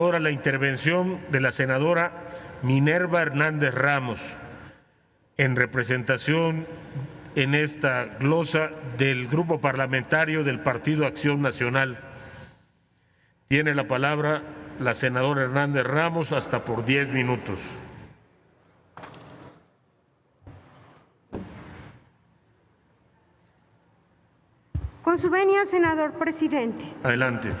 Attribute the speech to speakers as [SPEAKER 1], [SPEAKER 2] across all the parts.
[SPEAKER 1] Ahora la intervención de la senadora Minerva Hernández Ramos en representación en esta glosa del Grupo Parlamentario del Partido Acción Nacional. Tiene la palabra la senadora Hernández Ramos hasta por 10 minutos.
[SPEAKER 2] Con su venia, senador presidente.
[SPEAKER 1] Adelante.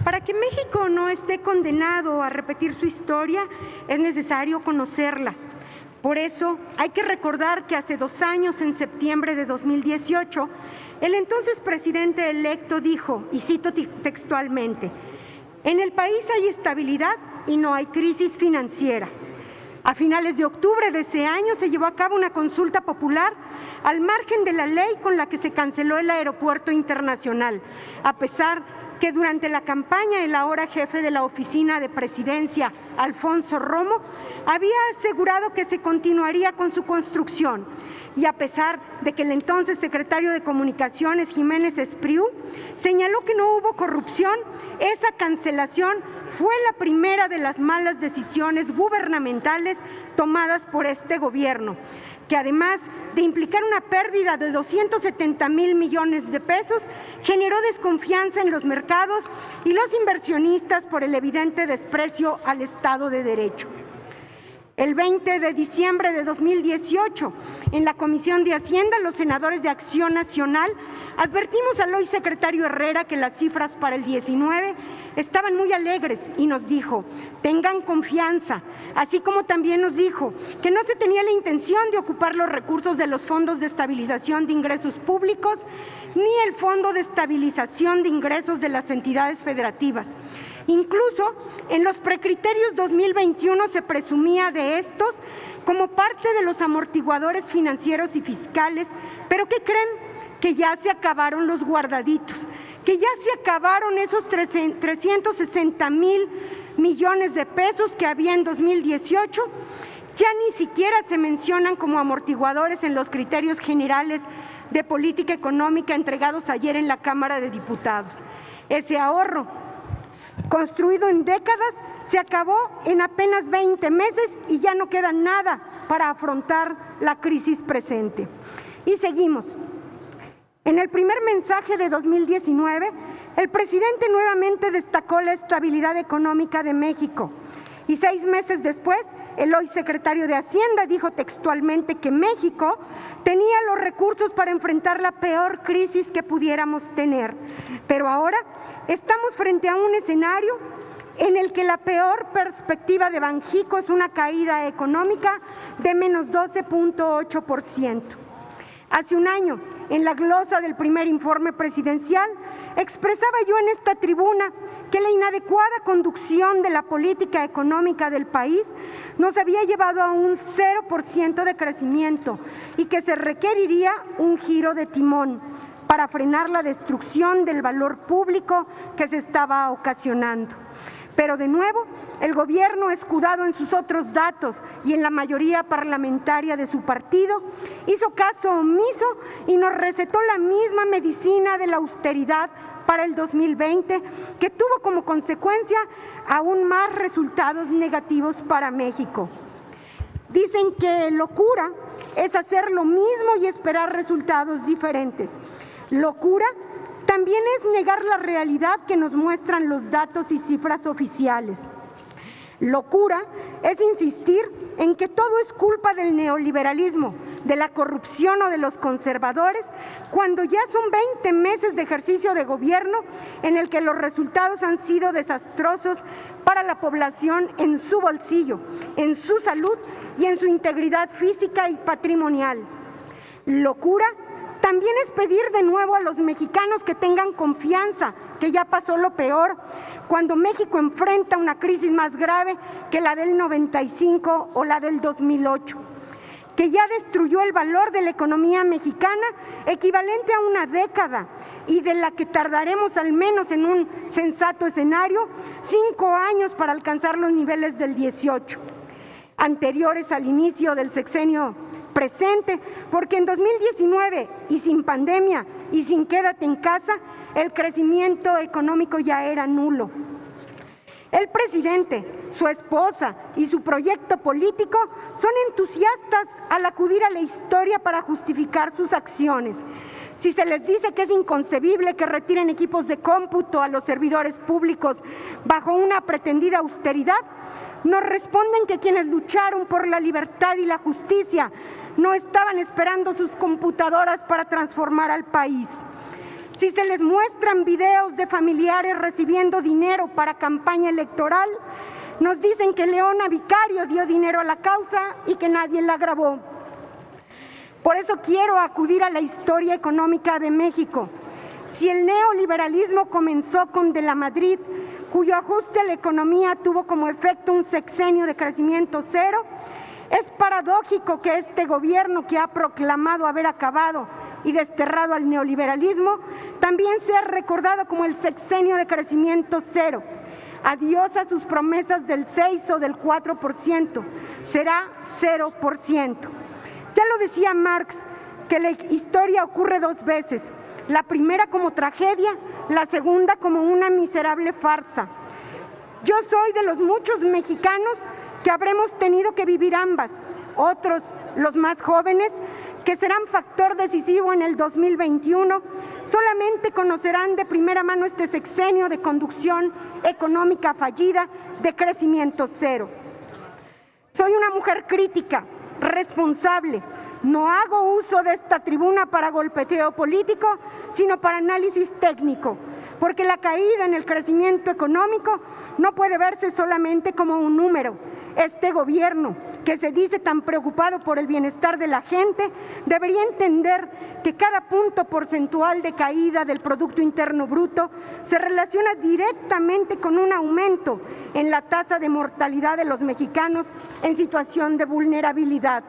[SPEAKER 2] Para que México no esté condenado a repetir su historia, es necesario conocerla. Por eso, hay que recordar que hace 2 años, en septiembre de 2018, el entonces presidente electo dijo, y cito textualmente, «En el país hay estabilidad y no hay crisis financiera». A finales de octubre de ese año se llevó a cabo una consulta popular al margen de la ley con la que se canceló el aeropuerto internacional, a pesar que durante la campaña el ahora jefe de la oficina de presidencia, Alfonso Romo, había asegurado que se continuaría con su construcción. Y a pesar de que el entonces secretario de Comunicaciones, Jiménez Espriu, señaló que no hubo corrupción, esa cancelación fue la primera de las malas decisiones gubernamentales tomadas por este gobierno, que además de implicar una pérdida de 270,000 millones de pesos, generó desconfianza en los mercados y los inversionistas por el evidente desprecio al Estado de Derecho. El 20 de diciembre de 2018, en la Comisión de Hacienda, los senadores de Acción Nacional advertimos al hoy secretario Herrera que las cifras para el 19 estaban muy alegres y nos dijo, tengan confianza, así como también nos dijo que no se tenía la intención de ocupar los recursos de los fondos de estabilización de ingresos públicos ni el Fondo de Estabilización de Ingresos de las entidades federativas. Incluso en los precriterios 2021 se presumía de estos como parte de los amortiguadores financieros y fiscales, pero ¿qué creen? Que ya se acabaron los guardaditos, que ya se acabaron esos 360,000 millones de pesos que había en 2018, ya ni siquiera se mencionan como amortiguadores en los criterios generales de política económica entregados ayer en la Cámara de Diputados. Ese ahorro, construido en décadas, se acabó en apenas 20 meses y ya no queda nada para afrontar la crisis presente. Y seguimos. En el primer mensaje de 2019, el presidente nuevamente destacó la estabilidad económica de México. Y 6 meses después, el hoy secretario de Hacienda dijo textualmente que México tenía los recursos para enfrentar la peor crisis que pudiéramos tener. Pero ahora estamos frente a un escenario en el que la peor perspectiva de Banjico es una caída económica de menos 12.8%. Hace un año, en la glosa del primer informe presidencial, expresaba yo en esta tribuna que la inadecuada conducción de la política económica del país nos había llevado a un 0% de crecimiento y que se requeriría un giro de timón para frenar la destrucción del valor público que se estaba ocasionando. Pero de nuevo, el gobierno, escudado en sus otros datos y en la mayoría parlamentaria de su partido, hizo caso omiso y nos recetó la misma medicina de la austeridad para el 2020, que tuvo como consecuencia aún más resultados negativos para México. Dicen que locura es hacer lo mismo y esperar resultados diferentes. Locura también es negar la realidad que nos muestran los datos y cifras oficiales. Locura es insistir en que todo es culpa del neoliberalismo, de la corrupción o de los conservadores, cuando ya son 20 meses de ejercicio de gobierno en el que los resultados han sido desastrosos para la población en su bolsillo, en su salud y en su integridad física y patrimonial. Locura también es pedir de nuevo a los mexicanos que tengan confianza, que ya pasó lo peor, cuando México enfrenta una crisis más grave que la del 95 o la del 2008, que ya destruyó el valor de la economía mexicana, equivalente a una década, y de la que tardaremos al menos en un sensato escenario 5 años para alcanzar los niveles del 18, anteriores al inicio del sexenio presente, porque en 2019 y sin pandemia y sin quédate en casa, el crecimiento económico ya era nulo. El presidente, su esposa y su proyecto político son entusiastas al acudir a la historia para justificar sus acciones. Si se les dice que es inconcebible que retiren equipos de cómputo a los servidores públicos bajo una pretendida austeridad, nos responden que quienes lucharon por la libertad y la justicia no estaban esperando sus computadoras para transformar al país. Si se les muestran videos de familiares recibiendo dinero para campaña electoral, nos dicen que Leona Vicario dio dinero a la causa y que nadie la grabó. Por eso quiero acudir a la historia económica de México. Si el neoliberalismo comenzó con De la Madrid, cuyo ajuste a la economía tuvo como efecto un sexenio de crecimiento cero, es paradójico que este gobierno, que ha proclamado haber acabado y desterrado al neoliberalismo, también sea recordado como el sexenio de crecimiento cero. Adiós a sus promesas del 6 o del 4%, será 0%. Ya lo decía Marx, que la historia ocurre dos veces, la primera como tragedia, la segunda como una miserable farsa. Yo soy de los muchos mexicanos que habremos tenido que vivir ambas. Otros, los más jóvenes, que serán factor decisivo en el 2021, solamente conocerán de primera mano este sexenio de conducción económica fallida de crecimiento cero. Soy una mujer crítica, responsable. No hago uso de esta tribuna para golpeteo político, sino para análisis técnico, porque la caída en el crecimiento económico no puede verse solamente como un número. Este gobierno, que se dice tan preocupado por el bienestar de la gente, debería entender que cada punto porcentual de caída del Producto Interno Bruto se relaciona directamente con un aumento en la tasa de mortalidad de los mexicanos en situación de vulnerabilidad.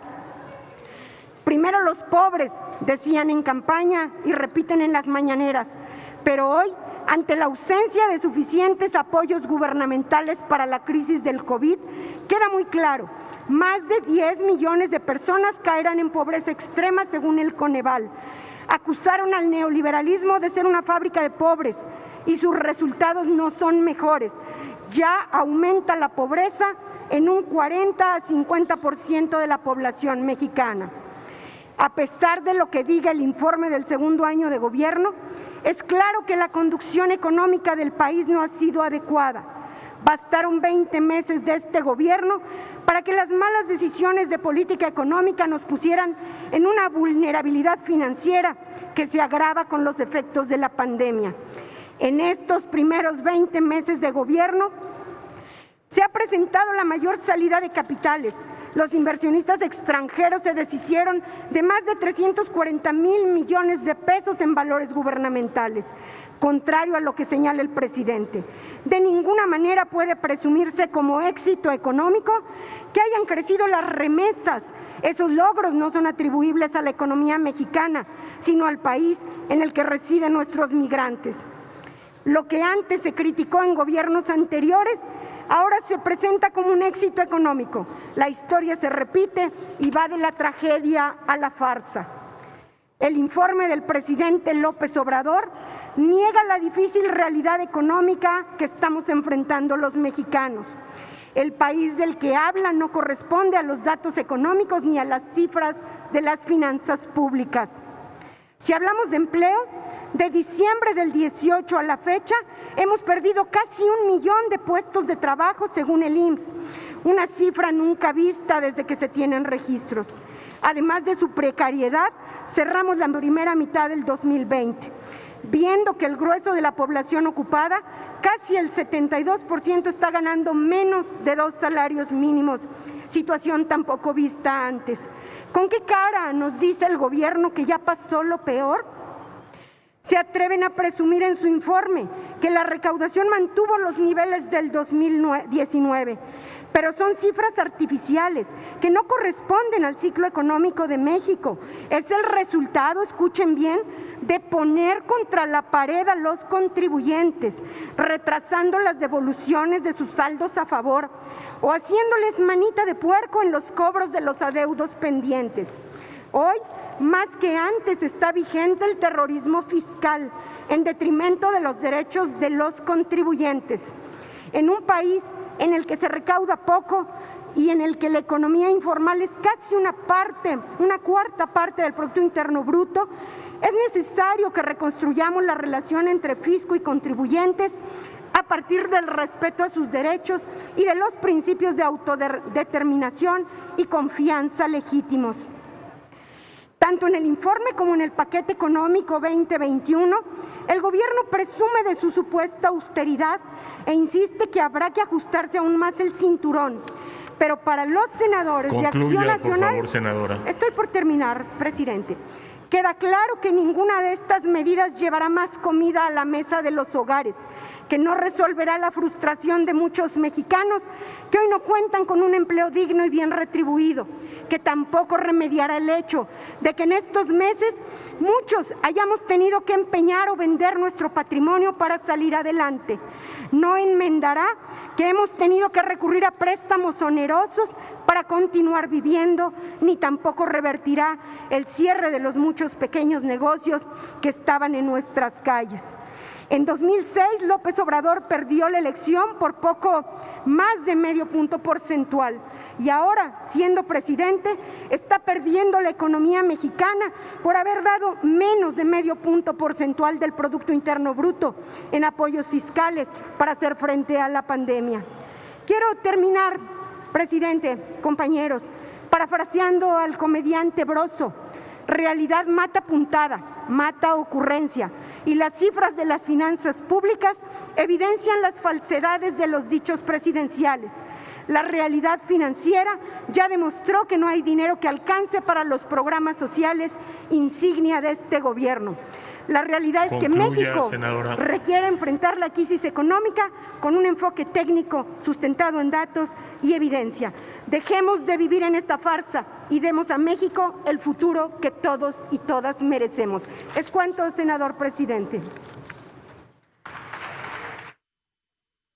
[SPEAKER 2] Primero los pobres, decían en campaña y repiten en las mañaneras, pero hoy, ante la ausencia de suficientes apoyos gubernamentales para la crisis del COVID, queda muy claro, más de 10 millones de personas caerán en pobreza extrema según el Coneval. Acusaron al neoliberalismo de ser una fábrica de pobres y sus resultados no son mejores. Ya aumenta la pobreza en un 40 a 50% de la población mexicana. A pesar de lo que diga el informe del segundo año de gobierno, es claro que la conducción económica del país no ha sido adecuada. Bastaron 20 meses de este gobierno para que las malas decisiones de política económica nos pusieran en una vulnerabilidad financiera que se agrava con los efectos de la pandemia. En estos primeros 20 meses de gobierno se ha presentado la mayor salida de capitales. Los inversionistas extranjeros se deshicieron de más de 340,000 millones de pesos en valores gubernamentales, contrario a lo que señala el presidente. De ninguna manera puede presumirse como éxito económico que hayan crecido las remesas. Esos logros no son atribuibles a la economía mexicana, sino al país en el que residen nuestros migrantes. Lo que antes se criticó en gobiernos anteriores, ahora se presenta como un éxito económico. La historia se repite y va de la tragedia a la farsa. El informe del presidente López Obrador niega la difícil realidad económica que estamos enfrentando los mexicanos. El país del que habla no corresponde a los datos económicos ni a las cifras de las finanzas públicas. Si hablamos de empleo, de diciembre del 18 a la fecha, hemos perdido casi 1 millón de puestos de trabajo según el IMSS, una cifra nunca vista desde que se tienen registros. Además de su precariedad, cerramos la primera mitad del 2020, viendo que el grueso de la población ocupada, casi el 72%, está ganando menos de 2 salarios mínimos, situación tampoco vista antes. ¿Con qué cara nos dice el gobierno que ya pasó lo peor? Se atreven a presumir en su informe que la recaudación mantuvo los niveles del 2019, pero son cifras artificiales que no corresponden al ciclo económico de México. Es el resultado, escuchen bien, de poner contra la pared a los contribuyentes, retrasando las devoluciones de sus saldos a favor o haciéndoles manita de puerco en los cobros de los adeudos pendientes. Hoy, más que antes, está vigente el terrorismo fiscal en detrimento de los derechos de los contribuyentes. en un país en el que se recauda poco y en el que la economía informal es casi una cuarta parte del Producto Interno Bruto, es necesario que reconstruyamos la relación entre fisco y contribuyentes a partir del respeto a sus derechos y de los principios de autodeterminación y confianza legítimos. Tanto en el informe como en el paquete económico 2021, el gobierno presume de su supuesta austeridad e insiste que habrá que ajustarse aún más el cinturón. Pero para los senadores de Acción Nacional,
[SPEAKER 1] por favor, senadora.
[SPEAKER 2] Estoy por terminar, presidente. Queda claro que ninguna de estas medidas llevará más comida a la mesa de los hogares, que no resolverá la frustración de muchos mexicanos que hoy no cuentan con un empleo digno y bien retribuido, que tampoco remediará el hecho de que en estos meses muchos hayamos tenido que empeñar o vender nuestro patrimonio para salir adelante. No enmendará que hemos tenido que recurrir a préstamos onerosos para continuar viviendo, ni tampoco revertirá el cierre de los muchos pequeños negocios que estaban en nuestras calles. En 2006, López Obrador perdió la elección por poco más de medio punto porcentual y ahora, siendo presidente, está perdiendo la economía mexicana por haber dado menos de medio punto porcentual del Producto Interno Bruto en apoyos fiscales para hacer frente a la pandemia. Quiero terminar, presidente, compañeros, parafraseando al comediante Broso: realidad mata puntada, mata ocurrencia, y las cifras de las finanzas públicas evidencian las falsedades de los dichos presidenciales. La realidad financiera ya demostró que no hay dinero que alcance para los programas sociales insignia de este gobierno. La realidad es que México requiere enfrentar la crisis económica con un enfoque técnico sustentado en datos y evidencia. Dejemos de vivir en esta farsa y demos a México el futuro que todos y todas merecemos. Es cuanto, senador presidente.